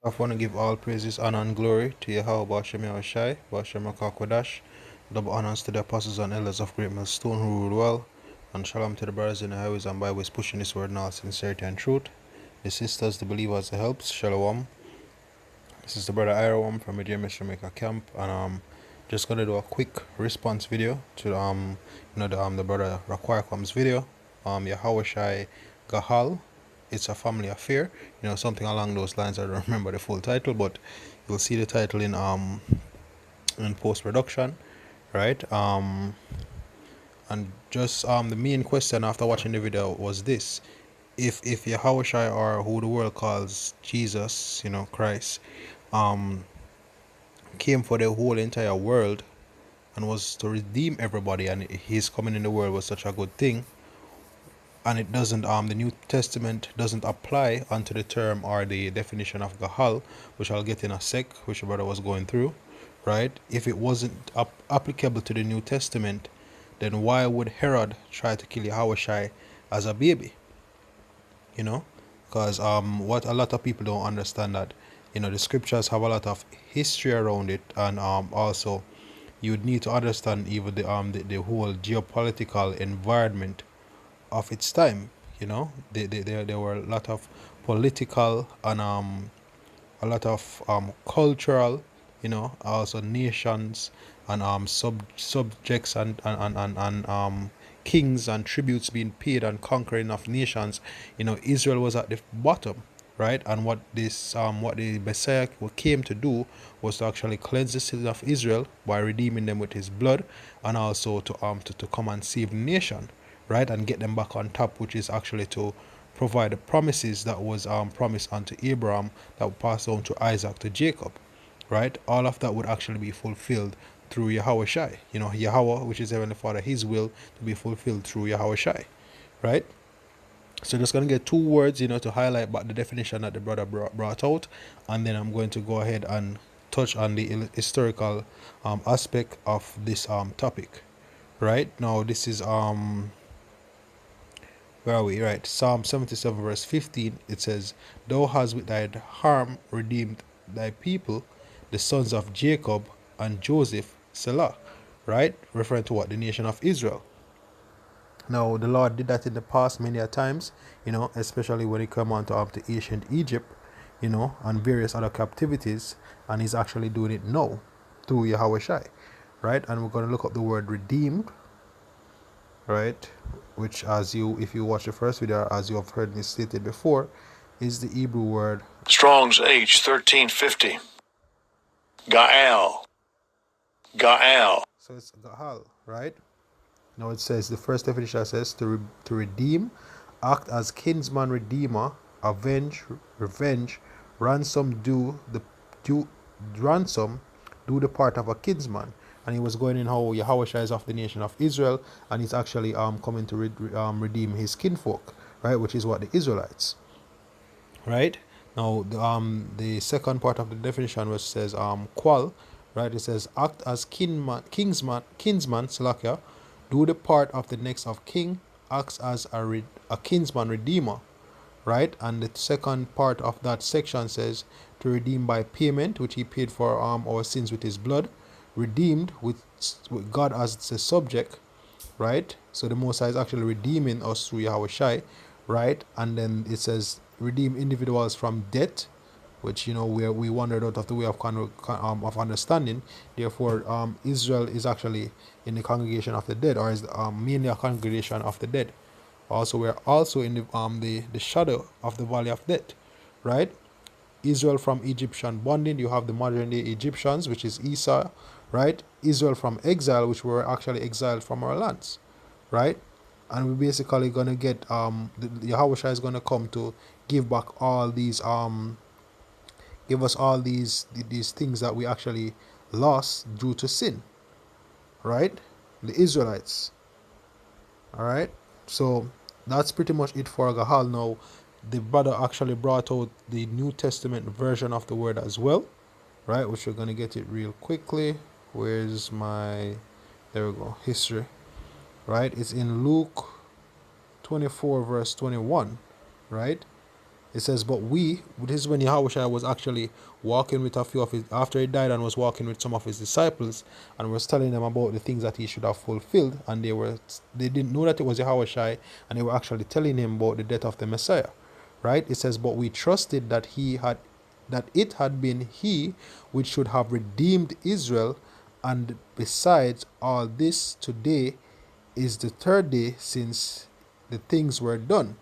I want to give all praises, honor, and glory to Yahawashi Gaal, Bashem Kodash. Double honors to the apostles and elders of Great Millstone who rule well. And shalom to the brothers in the highways and byways pushing this word in all sincerity and truth. The sisters, the believers, the helps. Shalom. This is the brother Irawam from the Mr. Maker Camp, and just gonna do a quick response video to the brother Raquarcom's video. Yahawashi Gaal. It's a family affair, something along those lines. I don't remember the full title, but you'll see the title in post production, right? And just the main question after watching the video was this: if Yahawashi, or who the world calls Jesus, Christ, came for the whole entire world and was to redeem everybody, and his coming in the world was such a good thing, and it doesn't the New Testament doesn't apply unto the term or the definition of Gahal, which I'll get in a sec, which the brother was going through, right? If it wasn't applicable to the New Testament, then why would Herod try to kill Yahawashi as a baby? Because what a lot of people don't understand, that the scriptures have a lot of history around it, and also you'd need to understand even the whole geopolitical environment of its time. There were a lot of political and a lot of cultural, also nations and subjects and kings and tributes being paid and conquering of nations. Israel was at the bottom, right? And what the Messiah came to do was to actually cleanse the city of Israel by redeeming them with his blood, and also to come and save the nation, right, and get them back on top, which is actually to provide the promises that was promised unto Abraham, that would pass on to Isaac, to Jacob, right? All of that would actually be fulfilled through Yahawashi. Yahweh, which is Heavenly Father, his will to be fulfilled through Yahawashi, right? So just going to get two words, to highlight about the definition that the brother brought out, and then I'm going to go ahead and touch on the historical aspect of this topic. Right now, this is where are we? Right, Psalm 77 verse 15. It says, "Thou hast with thy harm redeemed thy people, the sons of Jacob and Joseph, Selah." Right, referring to what? The nation of Israel. Now, the Lord did that in the past many a times, especially when it came on to ancient Egypt, and various other captivities, and He's actually doing it now through Yahawashi, right? And we're going to look up the word redeemed, right, which, if you watch the first video, as you have heard me stated before, is the Hebrew word Strong's H 1350. Gaal. Gaal. So it's Gahal, right? Now it says, the first definition says to redeem, act as kinsman redeemer, avenge, revenge, ransom, do the part of a kinsman. And he was going in how Yahawashi is of the nation of Israel, and he's actually coming to redeem his kinfolk, right, which is what? The Israelites, right? Now the second part of the definition, which says qual, right, it says act as kinsman Salakia, do the part of the next of king, acts as a kinsman redeemer, right? And the second part of that section says to redeem by payment, which he paid for our sins with his blood, redeemed with God as the subject, right? So the Most High is actually redeeming us through Yahawashi, right? And then it says redeem individuals from debt, which we wandered out of the way of understanding. Therefore, Israel is actually in the congregation of the dead, or is mainly a congregation of the dead. Also, we're also in the shadow of the valley of death, right? Israel from Egyptian bondage, you have the modern day Egyptians, which is Esau, right? Israel from exile, which were actually exiled from our lands, right? And we're basically gonna get the Yahawashi is gonna come to give back all these give us all these things that we actually lost due to sin, right? The Israelites. All right, so that's pretty much it for Gahal. Now, the brother actually brought out the New Testament version of the word as well, right, which we're gonna get it real quickly. Where's my, there we go, history, right? It's in Luke 24 verse 21, right? It says, but this is when Yahawashi was actually walking with a few of his, after he died, and was walking with some of his disciples, and was telling them about the things that he should have fulfilled, and they didn't know that it was Yahawashi, and they were actually telling him about the death of the Messiah, right? It says, but we trusted that it had been he which should have redeemed Israel, and besides all this, today is the third day since the things were done.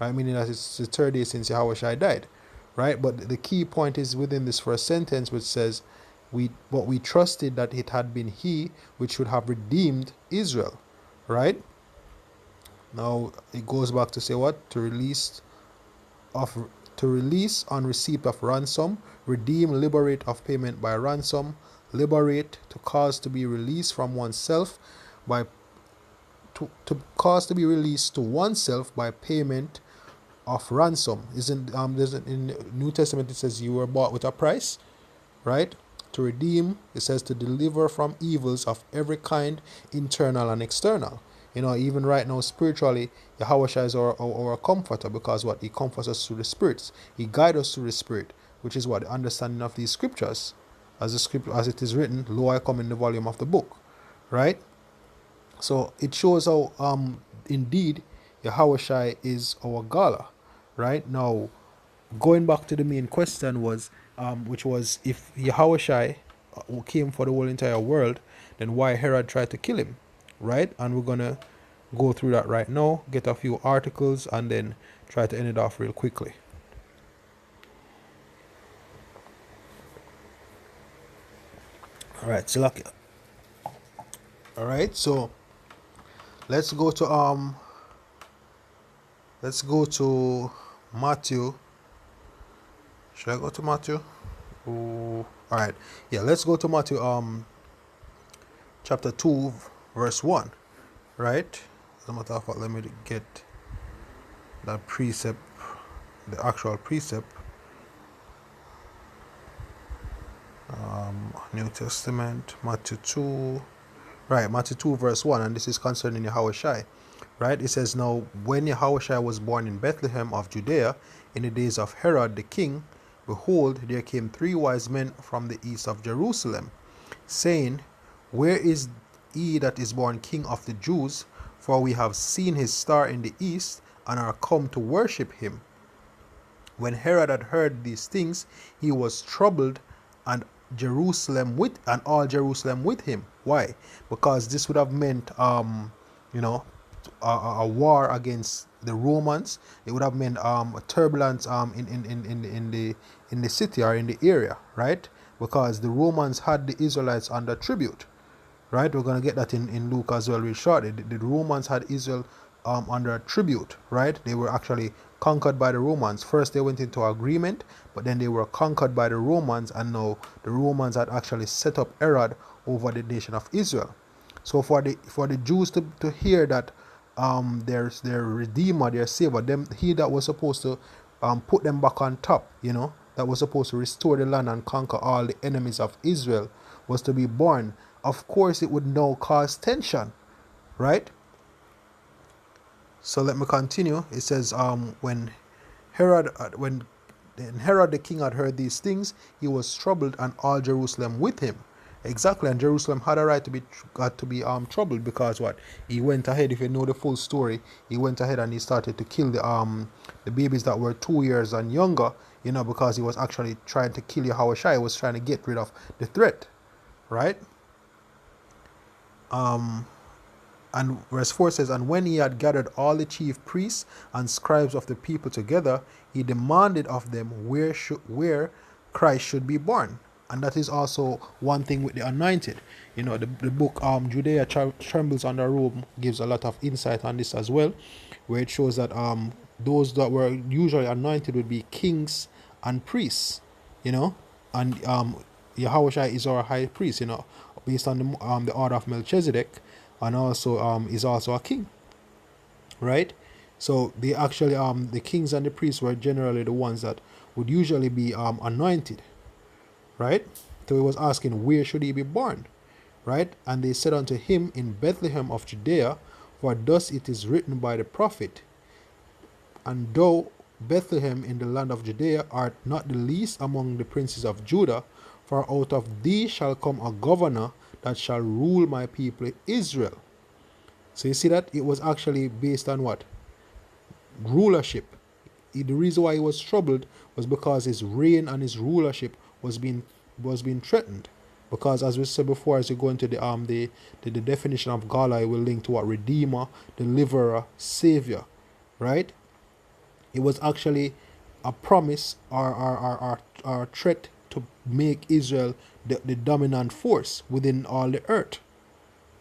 Right? Meaning that it's the third day since Yahawashi died. Right? But the key point is within this first sentence, which says, but we trusted that it had been he which should have redeemed Israel. Right? Now it goes back to say what? Of to release on receipt of ransom, redeem, liberate of payment by ransom, liberate, to cause to be released from oneself by to cause to be released to oneself by payment of ransom. Isn't there's in the New Testament it says you were bought with a price, right? To redeem, it says to deliver from evils of every kind, internal and external. Even right now spiritually, Yahawashi is our comforter, because what? He comforts us through the spirits. He guides us through the spirit, which is what? The understanding of these scriptures. As the script as it is written, lo, I come in the volume of the book. Right? So it shows how indeed Yahawashi is our Gala. Right? Now, going back to the main question was which was, if Yahawashi came for the whole entire world, then why Herod tried to kill him, right? And we're gonna go through that right now, get a few articles, and then try to end it off real quickly. All right, so lucky. All right, so let's go to Matthew. Should I go to Matthew? Ooh. All right, yeah, let's go to Matthew chapter 2 verse 1, right? As a matter of fact, let me get that precept, the actual precept. New Testament, Matthew 2, right? Matthew 2 verse 1, and this is concerning Yahawashi, right? It says, now when Yahawashi was born in Bethlehem of Judea in the days of Herod the king, behold, there came 3 wise men from the east of Jerusalem, saying, where is he that is born King of the Jews? For we have seen his star in the east, and are come to worship him. When Herod had heard these things, he was troubled, and all Jerusalem with him. Why? Because this would have meant a war against the Romans. It would have meant a turbulence in the city or in the area, right? Because the Romans had the Israelites under tribute. Right, we're going to get that in Luke as well real shortly. The Romans had Israel under tribute, right? They were actually conquered by the Romans. First they went into agreement, but then they were conquered by the Romans, and now the Romans had actually set up Herod over the nation of Israel. So for the Jews to hear that their Redeemer, their Savior, he that was supposed to put them back on top, that was supposed to restore the land and conquer all the enemies of Israel, was to be born. Of course, it would now cause tension, right? So let me continue. It says, when Herod the king had heard these things, he was troubled, and all Jerusalem with him. Exactly, and Jerusalem had a right to be troubled, because what? He went ahead. If you know the full story, he went ahead and he started to kill the babies that were 2 years and younger, because he was actually trying to kill Yahawashi. He was trying to get rid of the threat, right? And verse 4 says, and when he had gathered all the chief priests and scribes of the people together, he demanded of them where Christ should be born. And that is also one thing with the anointed. The book Judea Trembles Under Rome gives a lot of insight on this as well, where it shows that those that were usually anointed would be kings and priests, and Yahawashi is our high priest, based on the order of Melchizedek, and also is also a king, right? So they actually the kings and the priests were generally the ones that would usually be anointed, right? So he was asking, where should he be born, right? And they said unto him, in Bethlehem of Judea, for thus it is written by the prophet, and thou, Bethlehem in the land of Judea art not the least among the princes of Judah, for out of thee shall come a governor that shall rule my people Israel. So you see that it was actually based on what? Rulership. The reason why he was troubled was because his reign and his rulership was being threatened. Because as we said before, as you go into the definition of Gaal, it will link to what? Redeemer, deliverer, savior, right? It was actually a promise or threat to make Israel the dominant force within all the earth,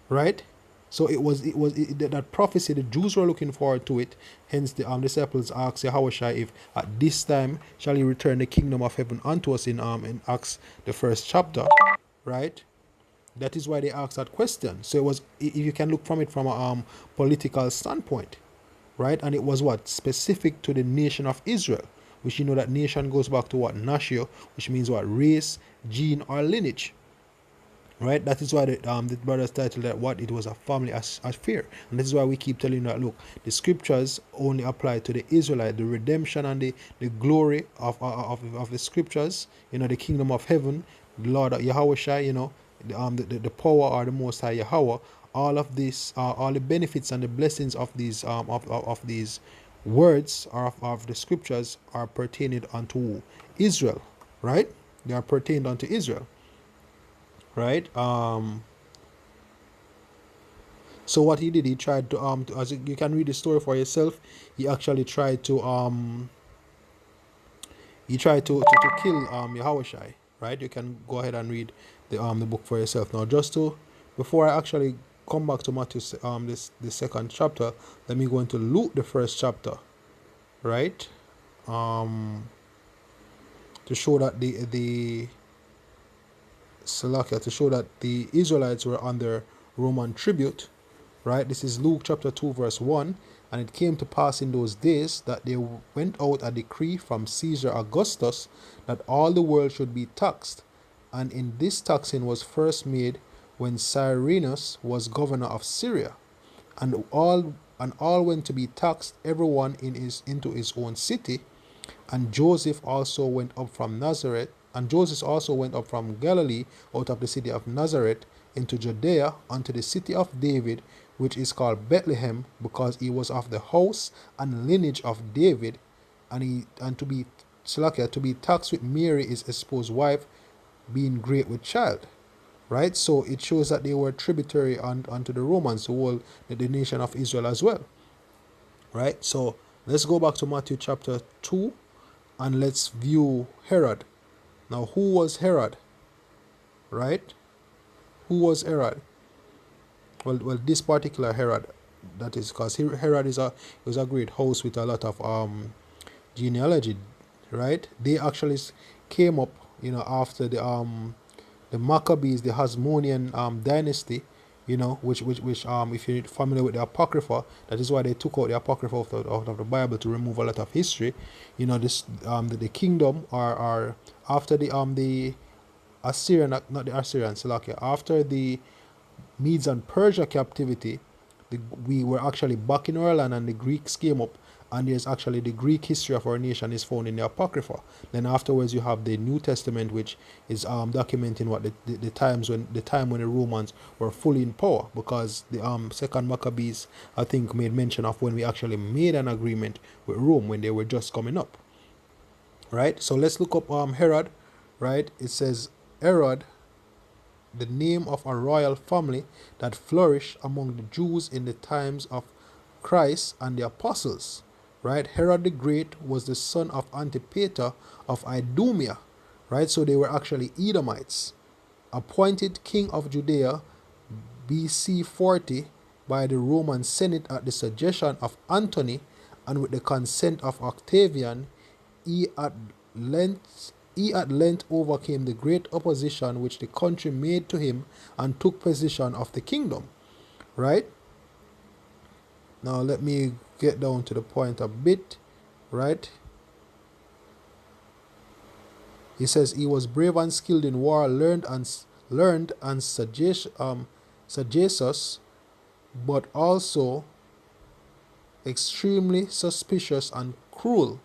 right? So that prophecy. The Jews were looking forward to it. Hence, the disciples asked Yahawashi if at this time shall he return the kingdom of heaven unto us in Acts the first chapter, right? That is why they asked that question. So it was, if you can look from it from a political standpoint, right? And it was what? Specific to the nation of Israel, which you know that nation goes back to what? Nashio, which means what? Race, gene, or lineage, right? That is why the brothers titled that what? It was a family affair. And this is why we keep telling you that, look, the scriptures only apply to the Israelite. The redemption and the glory of the scriptures, you know, the kingdom of heaven, the Lord Yahawashi, you know, the power or the Most High Yahweh, all of this, all the benefits and the blessings of these of these words or of the scriptures are pertaining unto Israel, right? They are pertained unto Israel, right? So what he did, he tried to, as you can read the story for yourself, he actually tried to to kill Yahawashi, right? You can go ahead and read the book for yourself. Now, just to, before I actually come back to Matthew the second chapter, let me go into Luke the first chapter, right? To show that the Salakia, to show that the Israelites were under Roman tribute, right? This is Luke chapter 2 verse 1. And it came to pass in those days that there went out a decree from Caesar Augustus that all the world should be taxed. And in this taxing was first made when Cyrenius was governor of Syria. And all went to be taxed, everyone into his own city. And Joseph also went up from Nazareth, and Joseph also went up from Galilee out of the city of Nazareth into Judea unto the city of David, which is called Bethlehem, because he was of the house and lineage of David, and to be to be taxed with Mary, his espoused wife, being great with child. Right? So it shows that they were tributary unto the Romans, the nation of Israel as well. Right? So let's go back to Matthew chapter 2 and let's view Herod. Now, who was Herod? Right? Who was Herod? Well, this particular Herod, that is, because Herod was a great house with a lot of genealogy, right? They actually came up, you know, after the Maccabees, the Hasmonean dynasty, you know, which if you're familiar with the Apocrypha, that is why they took out the Apocrypha out of the Bible to remove a lot of history. You know, this the kingdom are after the Assyrian, not the Assyrian, Salakia, after the Medes and Persia captivity, we were actually back in our land, and the Greeks came up, and there's actually the Greek history of our nation is found in the Apocrypha. Then afterwards you have the New Testament, which is documenting what the time when the Romans were fully in power, because the second Maccabees, I think, made mention of when we actually made an agreement with Rome when they were just coming up. Right? So let's look up Herod, right? It says Herod, the name of a royal family that flourished among the Jews in the times of Christ and the apostles. Right? Herod the Great was the son of Antipater of Idumea. Right? So they were actually Edomites. Appointed king of Judea BC 40 by the Roman Senate at the suggestion of Antony and with the consent of Octavian, he at length overcame the great opposition which the country made to him and took possession of the kingdom. Right? Now let me get down to the point a bit. Right? He says he was brave and skilled in war, learned and sagacious, but also extremely suspicious and cruel.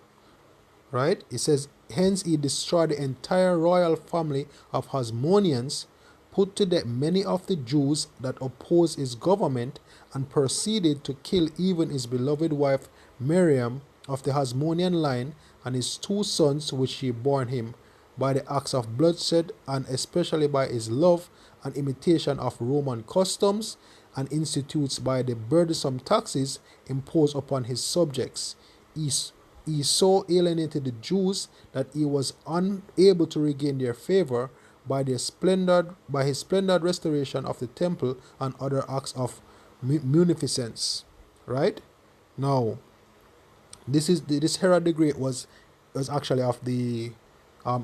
right? It says, hence he destroyed the entire royal family of Hasmoneans, put to death many of the Jews that opposed his government, and proceeded to kill even his beloved wife Miriam of the Hasmonean line and his two sons which she bore him, by the acts of bloodshed, and especially by his love and imitation of Roman customs and institutes, by the burdensome taxes imposed upon his subjects. He so alienated the Jews that he was unable to regain their favor by his splendid restoration of the temple and other acts of munificence. Right? Now, this Herod the Great was actually of the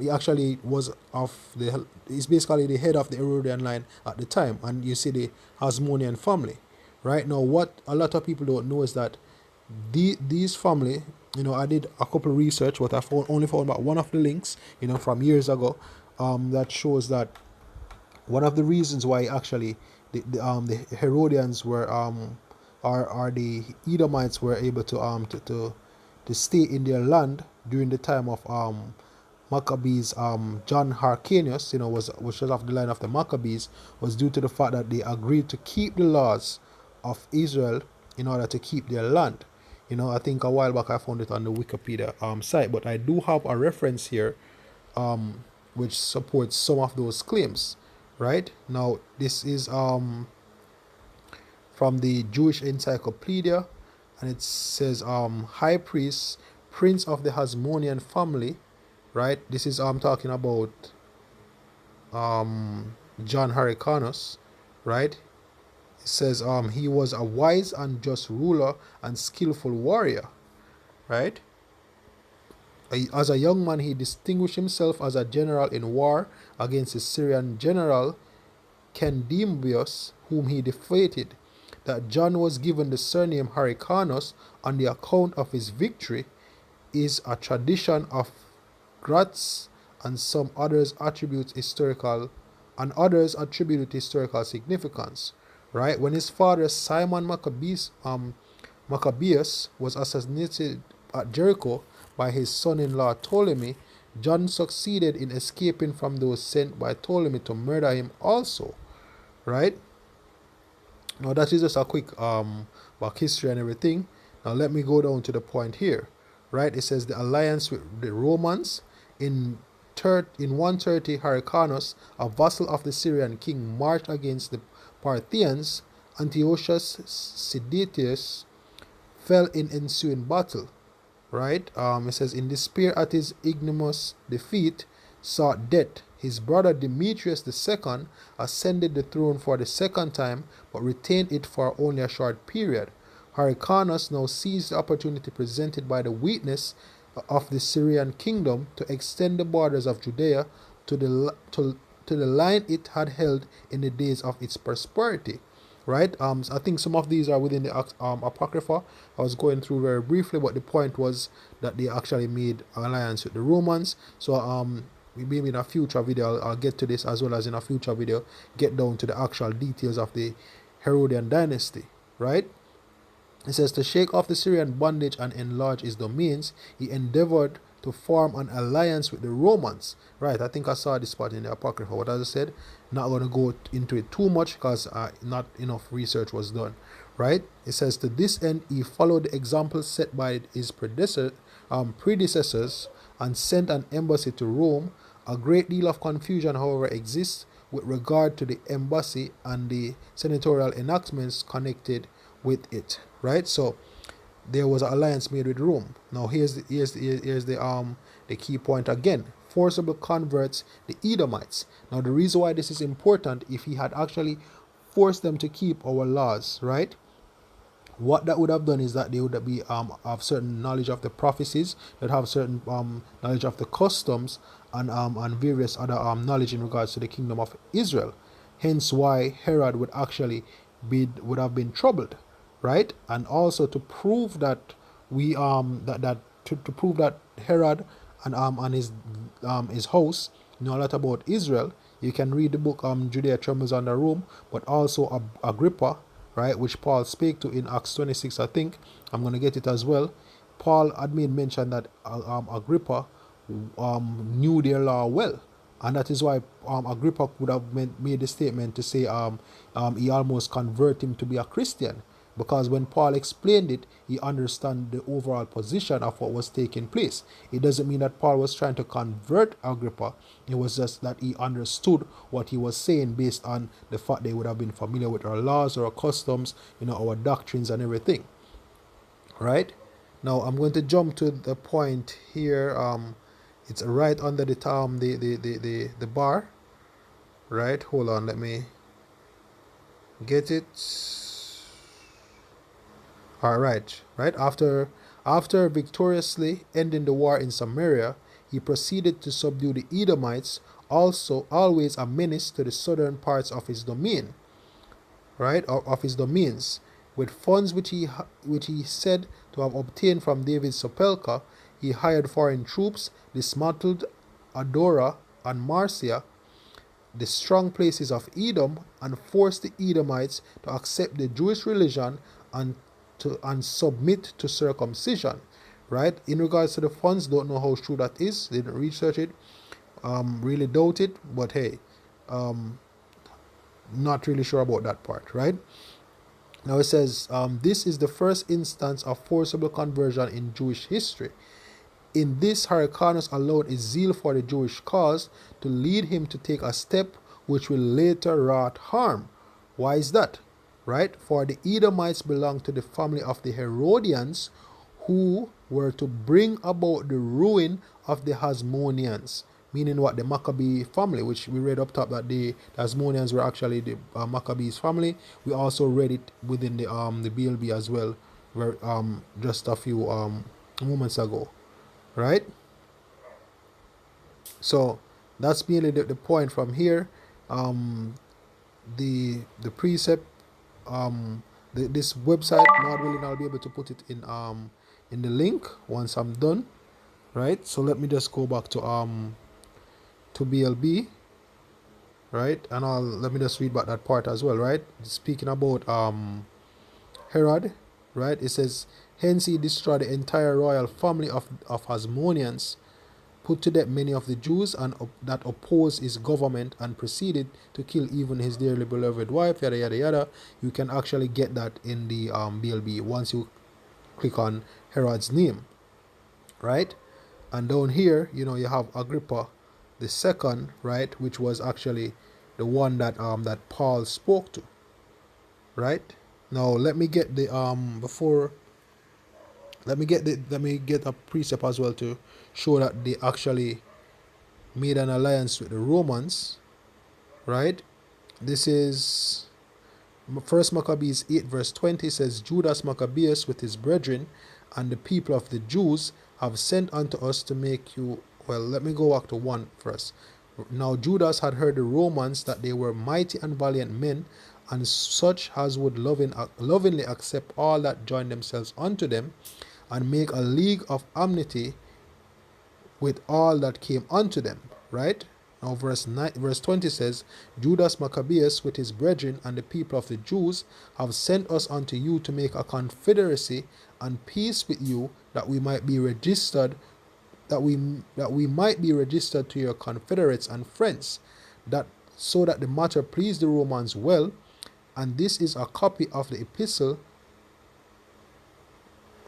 he actually was of the he's basically the head of the Herodian line at the time, and you see the Hasmonean family. Right? Now, what a lot of people don't know is that these family, I did a couple research, but only found about one of the links, from years ago, that shows that one of the reasons why actually the Herodians were are the Edomites were able to stay in their land during the time of Maccabees. John Hyrcanus, which was of the line of the Maccabees, was due to the fact that they agreed to keep the laws of Israel in order to keep their land. I think a while back I found it on the Wikipedia site, but I do have a reference here which supports some of those claims. Right? Now, this is from the Jewish Encyclopedia, and it says high priest, prince of the Hasmonean family. Right? This is talking about John Hyrcanus. Right? It says he was a wise and just ruler and skillful warrior. Right? As a young man, he distinguished himself as a general in war against the Syrian general Kendibius, whom he defeated. That John was given the surname Hyrcanus on the account of his victory is a tradition of Gratz, and others attribute historical significance. Right? When his father Simon Maccabeus was assassinated at Jericho by his son-in-law Ptolemy, John succeeded in escaping from those sent by Ptolemy to murder him also. Right? Now that is just a quick back history and everything. Now let me go down to the point here. Right? It says the alliance with the Romans. In 130, Hyrcanus, a vassal of the Syrian king, marched against the Parthians. Antiochus Sidetes fell in ensuing battle. Right? It says, in despair at his ignominious defeat, sought death. His brother Demetrius II ascended the throne for the second time, but retained it for only a short period. Hyrcanus now seized the opportunity presented by the weakness of the Syrian kingdom to extend the borders of Judea to the line it had held in the days of its prosperity. Right? So I think some of these are within the Apocrypha. I was going through very briefly, but the point was that they actually made an alliance with the Romans. So maybe in a future video I'll get to this, as well as in a future video get down to the actual details of the Herodian dynasty. Right? It says, to shake off the Syrian bondage and enlarge his domains, he endeavored to form an alliance with the Romans. Right, I think I saw this part in the Apocrypha. What as I said, not going to go into it too much because not enough research was done. Right, it says, to this end he followed the example set by his predecessors and sent an embassy to Rome. A great deal of confusion, however, exists with regard to the embassy and the senatorial enactments connected with it. Right, so there was an alliance made with Rome. Now here's the key point again. Forcible converts, the Edomites. Now the reason why this is important, if he had actually forced them to keep our laws, right, what that would have done is that they would be have certain knowledge of the prophecies, they'd have certain knowledge of the customs, and various other knowledge in regards to the kingdom of Israel. Hence why Herod would have been troubled. Right? And also to prove that to prove that Herod and his house know a lot about Israel, you can read the book Judea Trembles Under Rome, but also Agrippa, right, which Paul spake to in Acts 26, I think. I'm going to get it as well. Paul had made mention that Agrippa knew their law well, and that is why Agrippa would have made the statement to say he almost converted him to be a Christian, because when Paul explained it, he understood the overall position of what was taking place. It doesn't mean that Paul was trying to convert Agrippa. It was just that he understood what he was saying based on the fact they would have been familiar with our laws, our customs, our doctrines and everything. Right? Now I'm going to jump to the point here. It's right under the bar. Right? Hold on, let me get it. All right. Right after victoriously ending the war in Samaria, he proceeded to subdue the Edomites, also always a menace to the southern parts of his domain, right, of his domains. With funds which he said to have obtained from David's sepulchre, he hired foreign troops, dismantled Adora and Marcia, the strong places of Edom, and forced the Edomites to accept the Jewish religion and submit to circumcision. Right? In regards to the funds, don't know how true that is. Didn't research it. Really doubt it. But hey, not really sure about that part. Right? Now it says, this is the first instance of forcible conversion in Jewish history. In this, Hyrcanus allowed his zeal for the Jewish cause to lead him to take a step which will later wrought harm. Why is that? Right? For the Edomites belonged to the family of the Herodians, who were to bring about the ruin of the Hasmoneans. Meaning what? The Maccabee family, which we read up top that the Hasmoneans were actually the Maccabees family. We also read it within the BLB as well, where just a few moments ago. Right? So that's mainly the point from here. The precept, this website, not really, I'll be able to put it in the link once I'm done. Right? So let me just go back to BLB. Right? And let me just read back that part as well. Right? Speaking about Herod. Right? It says, hence he destroyed the entire royal family of Hasmoneans, put to death many of the Jews and that opposed his government, and proceeded to kill even his dearly beloved wife, yada yada yada. You can actually get that in the BLB once you click on Herod's name. Right? And down here, you have Agrippa the second, right, which was actually the one that that Paul spoke to. Right? Now let me get the let me get a precept as well to show that they actually made an alliance with the Romans. Right? This is First Maccabees 8 verse 20 says, Judas Maccabeus with his brethren and the people of the Jews have sent unto us to make you. Well, let me go back to 1 first. Now Judas had heard the Romans that they were mighty and valiant men, and such as would lovingly accept all that join themselves unto them, and make a league of amity with all that came unto them. Right? Now verse 20 says, Judas Maccabeus with his brethren and the people of the Jews have sent us unto you to make a confederacy and peace with you, that we might be registered to your confederates and friends, that so that the matter pleased the Romans well. And this is a copy of the epistle.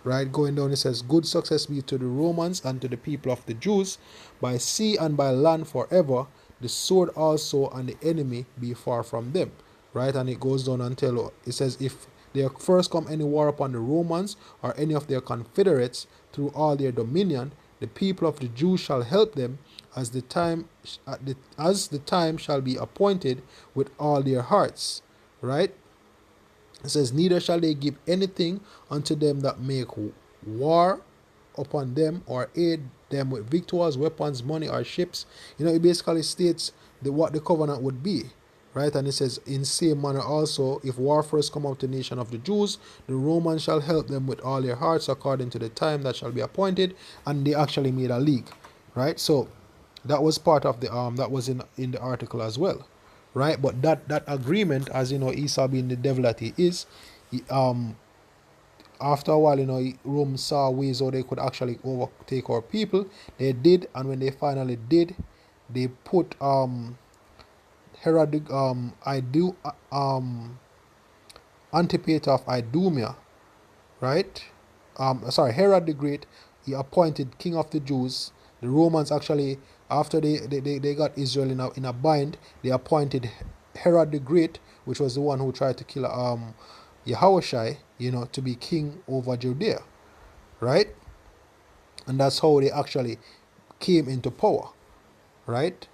Right, going down, it says, good success be to the Romans and to the people of the Jews, by sea and by land forever, the sword also and the enemy be far from them. Right, and it goes down until it says, if there first come any war upon the Romans or any of their confederates through all their dominion, the people of the Jews shall help them as the time shall be appointed with all their hearts. Right? It says, neither shall they give anything unto them that make war upon them, or aid them with victuals, weapons, money, or ships. It basically states what the covenant would be. Right? And it says, in same manner also, if war first come out to the nation of the Jews, the Romans shall help them with all their hearts according to the time that shall be appointed. And they actually made a league. Right? So that was part of the that was in the article as well. Right? But that agreement, as Esau being the devil that he is, after a while, Rome saw ways how they could actually overtake our people. They did, and when they finally did, they put Herod Antipater of Idumea, right? Herod the Great, he appointed king of the Jews. The Romans actually, after they got Israel in a bind, they appointed Herod the Great, which was the one who tried to kill Yahawashi, to be king over Judea, right? And that's how they actually came into power, right?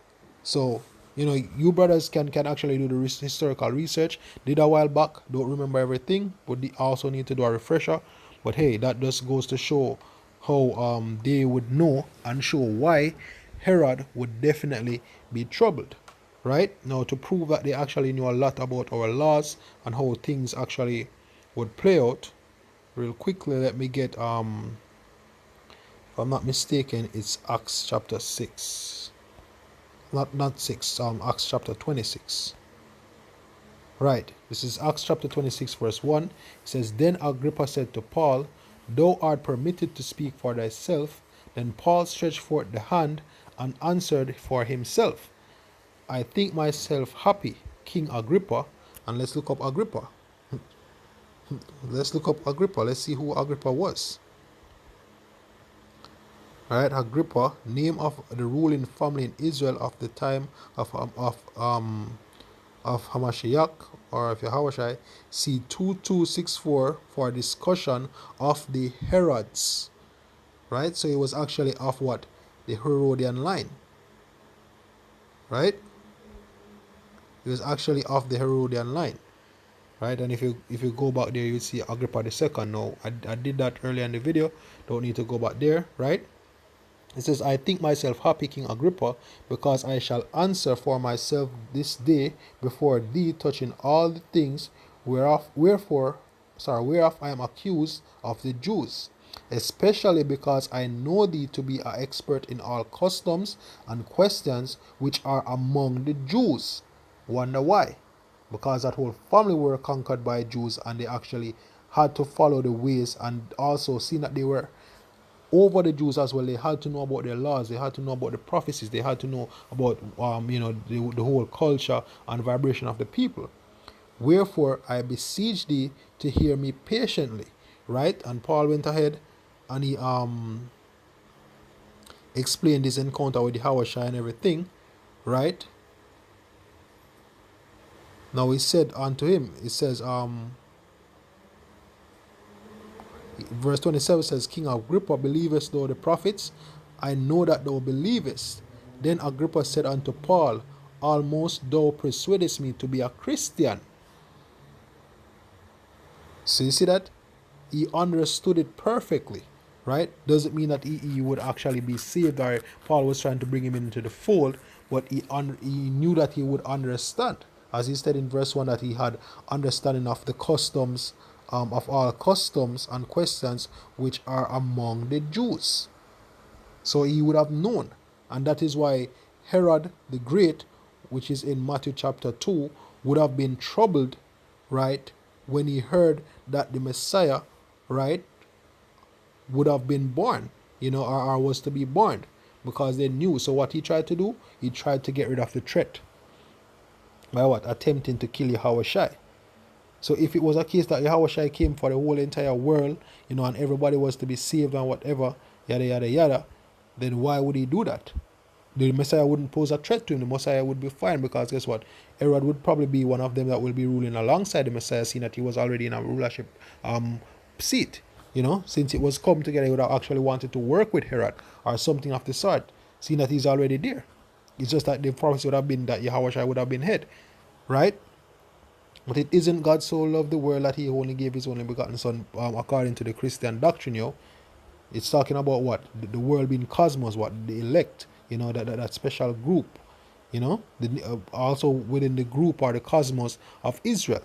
So, you brothers can actually do the historical research. Did a while back, don't remember everything, but they also need to do a refresher. But hey, that just goes to show how they would know and show why Herod would definitely be troubled. Right? Now, to prove that they actually knew a lot about our laws and how things actually would play out, real quickly, let me get, if I'm not mistaken, it's Acts chapter 6. Not 6, Acts chapter 26. Right, this is Acts chapter 26, verse 1. It says, Then Agrippa said to Paul, Thou art permitted to speak for thyself. Then Paul stretched forth the hand and answered for himself, I think myself happy, King Agrippa. And let's look up Agrippa. Let's look up Agrippa. Let's see who Agrippa was. Alright, Agrippa, name of the ruling family in Israel of the time of Hamashiach, or of Yahawashi. See 2264 for discussion of the Herods. Right, so it was actually of what? The Herodian line. Right? It was actually of the Herodian line. Right, and if you go back there, you see Agrippa the second. Now, I did that earlier in the video. Don't need to go back there, right? It says, I think myself happy, King Agrippa, because I shall answer for myself this day before thee touching all the things whereof I am accused of the Jews, especially because I know thee to be an expert in all customs and questions which are among the Jews. Wonder why? Because that whole family were conquered by Jews, and they actually had to follow the ways, and also seeing that they were over the Jews as well. They had to know about their laws, they had to know about the prophecies, they had to know about the whole culture and vibration of the people. Wherefore I beseech thee to hear me patiently. Right? And Paul went ahead and he explained this encounter with the Yahawashi and everything. Right? Now he said unto him, it says verse 27 says, King Agrippa, believest thou the prophets? I know that thou believest. Then Agrippa said unto Paul, Almost thou persuadest me to be a Christian. So you see that? He understood it perfectly, right? Doesn't mean that he would actually be saved, or Paul was trying to bring him into the fold, but he knew that he would understand. As he said in verse 1, that he had understanding of the customs, of all customs and questions which are among the Jews. So he would have known. And that is why Herod the Great, which is in Matthew chapter 2, would have been troubled, right, when he heard that the Messiah, right, would have been born, or was to be born, because they knew. So what he tried to do, he tried to get rid of the threat by what? Attempting to kill Yahawashi. So if it was a case that Yahawashi came for the whole entire world, and everybody was to be saved and whatever, yada yada yada, then why would he do that? The Messiah wouldn't pose a threat to him. The Messiah would be fine, because guess what? Herod would probably be one of them that will be ruling alongside the Messiah, seeing that he was already in a rulership seat. Since it was come together, he would have actually wanted to work with Herod or something of the sort, seeing that he's already there. It's just that the prophecy would have been that Yahawashi would have been head, right? But it isn't God so loved the world that he only gave his only begotten son, according to the Christian doctrine, It's talking about what? The world being cosmos, what? The elect, that special group, also within the group or the cosmos of Israel,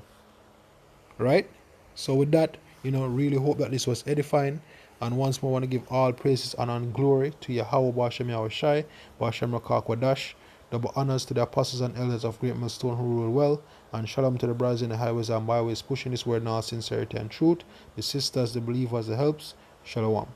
right? So with that, really hope that this was edifying. And once more, I want to give all praises and glory to Yahweh Bashem Yahawashi, Bashem Rakakwadash. Double honors to the apostles and elders of Great Millstone who rule well. And shalom to the brothers in the highways and byways pushing this word in all sincerity and truth. The sisters, the believers, the helps. Shalom.